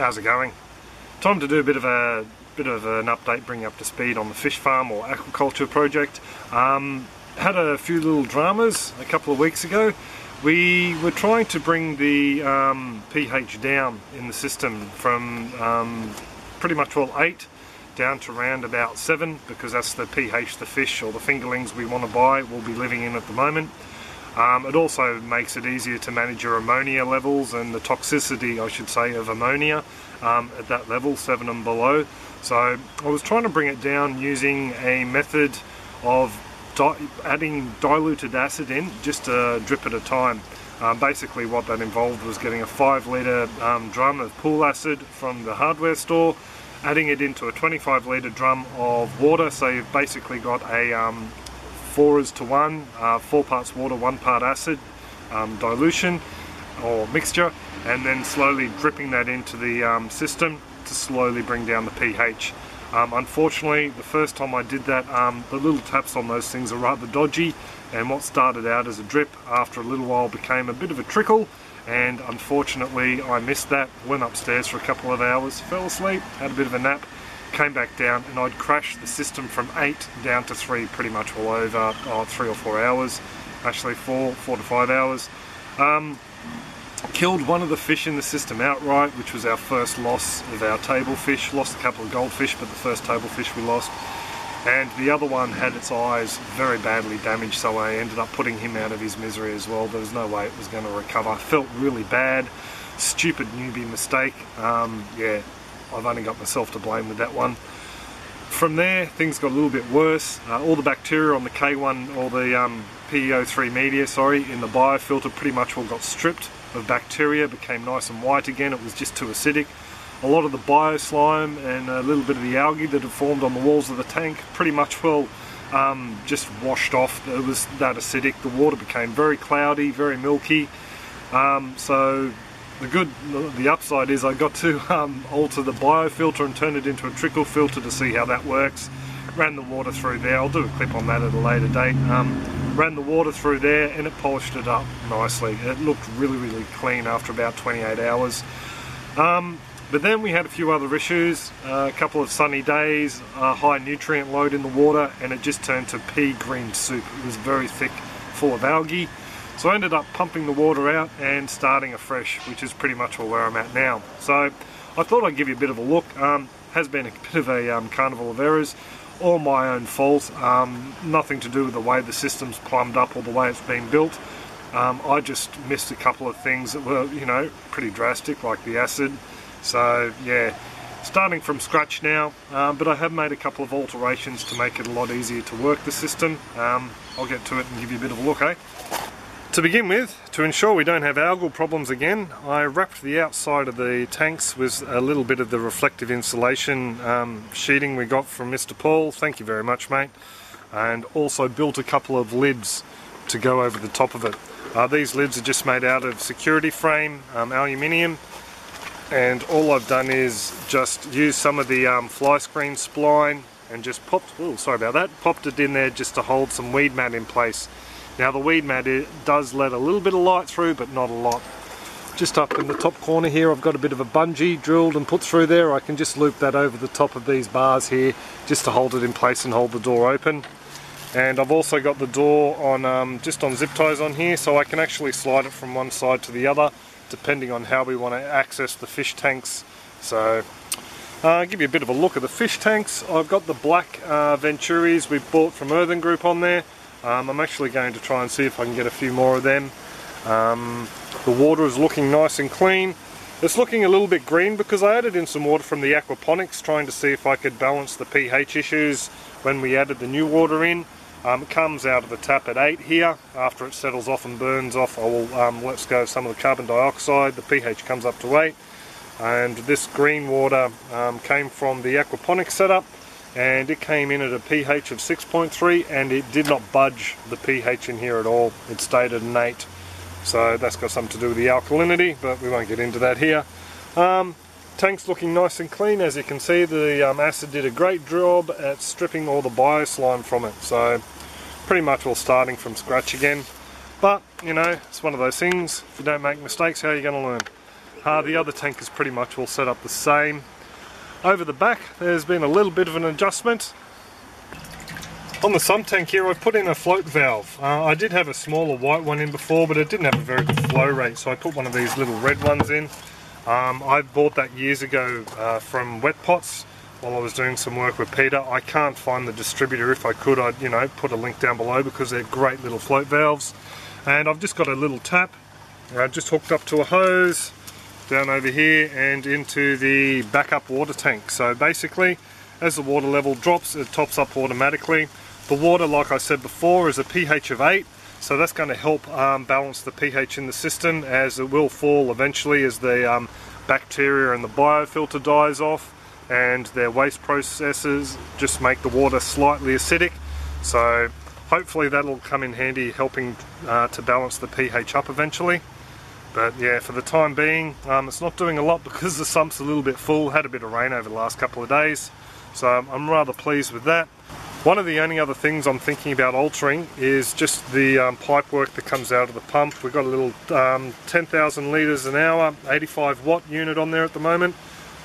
How's it going? Time to do a bit of an update, bring you up to speed on the fish farm or aquaculture project. Had a few little dramas a couple of weeks ago. We were trying to bring the pH down in the system from pretty much 8 down to around about 7, because that's the pH the fish or the fingerlings we want to buy will be living in at the moment. It also makes it easier to manage your ammonia levels and the toxicity, I should say, of ammonia at that level, 7 and below. So I was trying to bring it down using a method of adding diluted acid in, just a drip at a time. Basically what that involved was getting a 5-litre drum of pool acid from the hardware store, adding it into a 25-litre drum of water, so you've basically got a 4:1, 4 parts water, 1 part acid dilution or mixture, and then slowly dripping that into the system to slowly bring down the pH. Unfortunately, the first time I did that, the little taps on those things are rather dodgy, and what started out as a drip after a little while became a bit of a trickle, and unfortunately I missed that. Went upstairs for a couple of hours, fell asleep, had a bit of a nap, came back down, and I'd crashed the system from 8 down to 3 pretty much all over 3 or 4 hours, actually 4 to 5 hours. Killed one of the fish in the system outright, which was our first loss of our table fish. Lost a couple of goldfish, but the first table fish we lost. And the other one had its eyes very badly damaged, so I ended up putting him out of his misery as well. There was no way it was going to recover. I felt really bad. Stupid newbie mistake. Yeah, I've only got myself to blame with that one. From there, things got a little bit worse. All the bacteria on the K1, or the PEO3 media, in the biofilter pretty much all got stripped of bacteria, became nice and white again. It was just too acidic. A lot of the bio slime and a little bit of the algae that had formed on the walls of the tank pretty much just washed off. It was that acidic. The water became very cloudy, very milky. So the upside is I got to alter the biofilter and turn it into a trickle filter to see how that works. Ran the water through there. I'll do a clip on that at a later date. Ran the water through there and it polished it up nicely. It looked really clean after about 28 hours. But then we had a few other issues, a couple of sunny days, a high nutrient load in the water, and it just turned to pea green soup. It was very thick, full of algae. So I ended up pumping the water out and starting afresh, which is pretty much where I'm at now. So I thought I'd give you a bit of a look. Has been a bit of a carnival of errors. All my own fault, nothing to do with the way the system's plumbed up or the way it's been built. I just missed a couple of things that were, pretty drastic, like the acid. So yeah, starting from scratch now, but I have made a couple of alterations to make it a lot easier to work the system. I'll get to it and give you a bit of a look, eh? To begin with, to ensure we don't have algal problems again, I wrapped the outside of the tanks with a little bit of the reflective insulation sheeting we got from Mr. Paul. Thank you very much, mate. And also built a couple of lids to go over the top of it. These lids are just made out of security frame, aluminium, and all I've done is just use some of the fly screen spline and just popped it in there just to hold some weed mat in place. Now the weed mat, it does let a little bit of light through, but not a lot. Just up in the top corner here, I've got a bit of a bungee drilled and put through there. I can just loop that over the top of these bars here just to hold it in place and hold the door open. And I've also got the door on just on zip ties on here, so I can actually slide it from one side to the other depending on how we want to access the fish tanks. So give you a bit of a look at the fish tanks. I've got the black Venturis we bought from Earthen Group on there. I'm actually going to try and see if I can get a few more of them. The water is looking nice and clean. It's looking a little bit green because I added in some water from the Aquaponics, trying to see if I could balance the pH issues when we added the new water in. It comes out of the tap at 8 here. After it settles off and burns off, I will let go some of the carbon dioxide. The pH comes up to 8. And this green water came from the Aquaponics setup, and it came in at a pH of 6.3, and it did not budge the pH in here at all. It stayed at an 8. So that's got something to do with the alkalinity, but we won't get into that here. Tank's looking nice and clean. As you can see, the acid did a great job at stripping all the bio slime from it. So pretty much all starting from scratch again. But, it's one of those things. If you don't make mistakes, how are you going to learn? The other tank is pretty much all set up the same. Over the back there's been a little bit of an adjustment. On the sump tank here I've put in a float valve. I did have a smaller white one in before, but it didn't have a very good flow rate, so I put one of these little red ones in. I bought that years ago from Wet Pots while I was doing some work with Peter. I can't find the distributor. If I could, I'd put a link down below, because they're great little float valves. And I've just got a little tap just hooked up to a hose down over here and into the backup water tank. So basically, as the water level drops, it tops up automatically. The water, like I said before, is a pH of 8, so that's going to help balance the pH in the system, as it will fall eventually as the bacteria and the biofilter dies off, and their waste processes just make the water slightly acidic. So hopefully that'll come in handy, helping to balance the pH up eventually. But yeah, for the time being, it's not doing a lot because the sump's a little bit full. Had a bit of rain over the last couple of days, so I'm rather pleased with that. One of the only other things I'm thinking about altering is just the pipe work that comes out of the pump. We've got a little 10,000 litres an hour, 85 watt unit on there at the moment.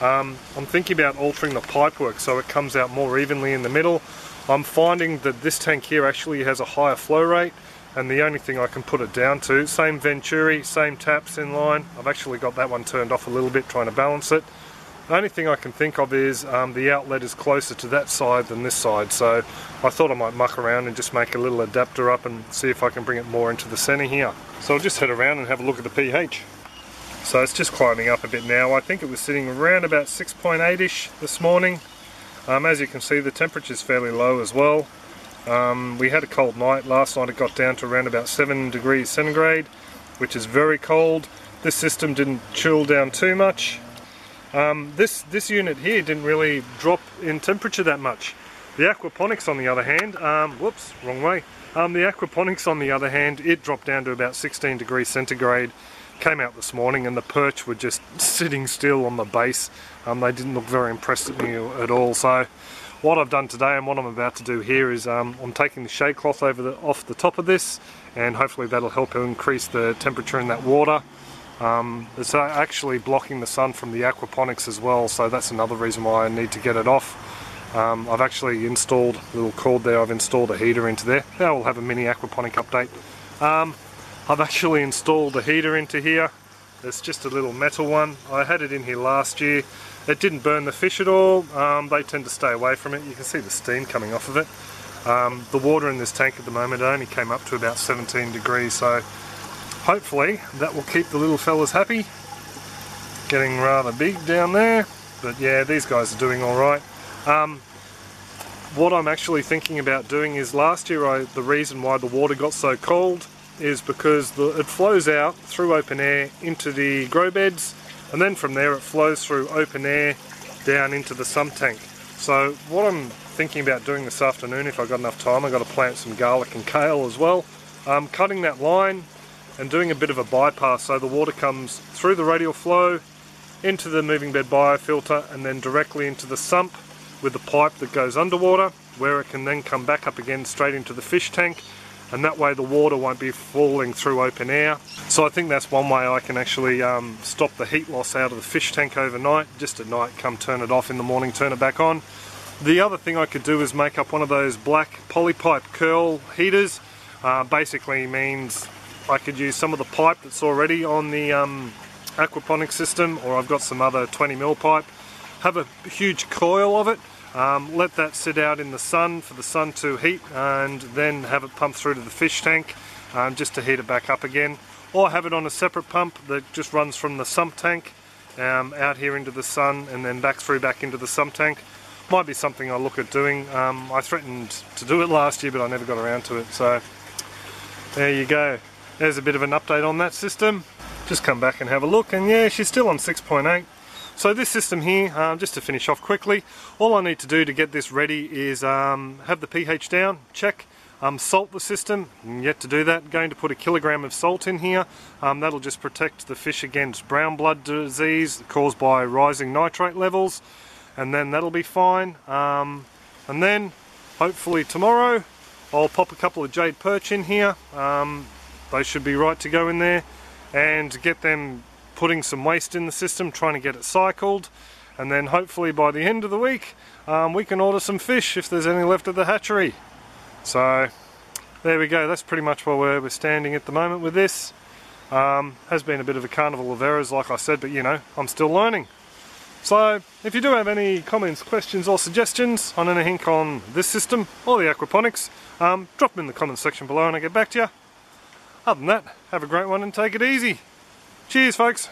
I'm thinking about altering the pipe work so it comes out more evenly in the middle. I'm finding that this tank here actually has a higher flow rate, and the only thing I can put it down to, same Venturi, same taps in line. I've actually got that one turned off a little bit, trying to balance it. The only thing I can think of is the outlet is closer to that side than this side, so I thought I might muck around and just make a little adapter up and see if I can bring it more into the centre here. So I'll just head around and have a look at the pH. So it's just climbing up a bit now. I think it was sitting around about 6.8ish this morning. As you can see, the temperature's fairly low as well. We had a cold night. Last night it got down to around about 7 degrees centigrade, which is very cold. This system didn't chill down too much. This unit here didn't really drop in temperature that much. The Aquaponics on the other hand, whoops, wrong way. The Aquaponics on the other hand, it dropped down to about 16 degrees centigrade. Came out this morning and the perch were just sitting still on the base. They didn't look very impressed at me at all. So what I've done today and what I'm about to do here is I'm taking the shade cloth off the top of this, and hopefully that'll help increase the temperature in that water. It's actually blocking the sun from the Aquaponics as well, so that's another reason why I need to get it off. I've actually installed a little cord there. I've installed a heater into there. Now we'll have a mini aquaponic update. I've actually installed a heater into here. It's just a little metal one. I had it in here last year. It didn't burn the fish at all. They tend to stay away from it. You can see the steam coming off of it. The water in this tank at the moment only came up to about 17 degrees, so hopefully that will keep the little fellas happy. Getting rather big down there, but yeah, these guys are doing alright. What I'm actually thinking about doing is, last year the reason why the water got so cold is because it flows out through open air into the grow beds, and then from there it flows through open air down into the sump tank. So what I'm thinking about doing this afternoon, if I've got enough time, I've got to plant some garlic and kale as well. Cutting that line and doing a bit of a bypass so the water comes through the radial flow into the moving bed biofilter and then directly into the sump with the pipe that goes underwater, where it can then come back up again straight into the fish tank, and that way the water won't be falling through open air. So I think that's one way I can actually stop the heat loss out of the fish tank overnight. Just at night, come turn it off, in the morning turn it back on. The other thing I could do is make up one of those black polypipe curl heaters. Basically means I could use some of the pipe that's already on the aquaponic system, or I've got some other 20mm pipe, have a huge coil of it, let that sit out in the sun for the sun to heat, and then have it pumped through to the fish tank just to heat it back up again, or have it on a separate pump that just runs from the sump tank out here into the sun and then back into the sump tank. Might be something I'll look at doing. I threatened to do it last year, but I never got around to it, so there you go. There's a bit of an update on that system. Just come back and have a look, and yeah, she's still on 6.8. So this system here, just to finish off quickly, all I need to do to get this ready is have the pH down, check, salt the system. Yet to do that. Going to put 1 kilogram of salt in here. That'll just protect the fish against brown blood disease caused by rising nitrate levels, and then that'll be fine. And then hopefully tomorrow I'll pop a couple of jade perch in here. They should be right to go in there, and get them putting some waste in the system, trying to get it cycled, and then hopefully by the end of the week we can order some fish if there's any left at the hatchery. So there we go, that's pretty much where we're standing at the moment with this. Has been a bit of a carnival of errors, like I said, but you know, I'm still learning. So if you do have any comments, questions or suggestions on anything on this system or the aquaponics, drop them in the comments section below and I'll get back to you. Other than that, have a great one and take it easy. Cheers folks.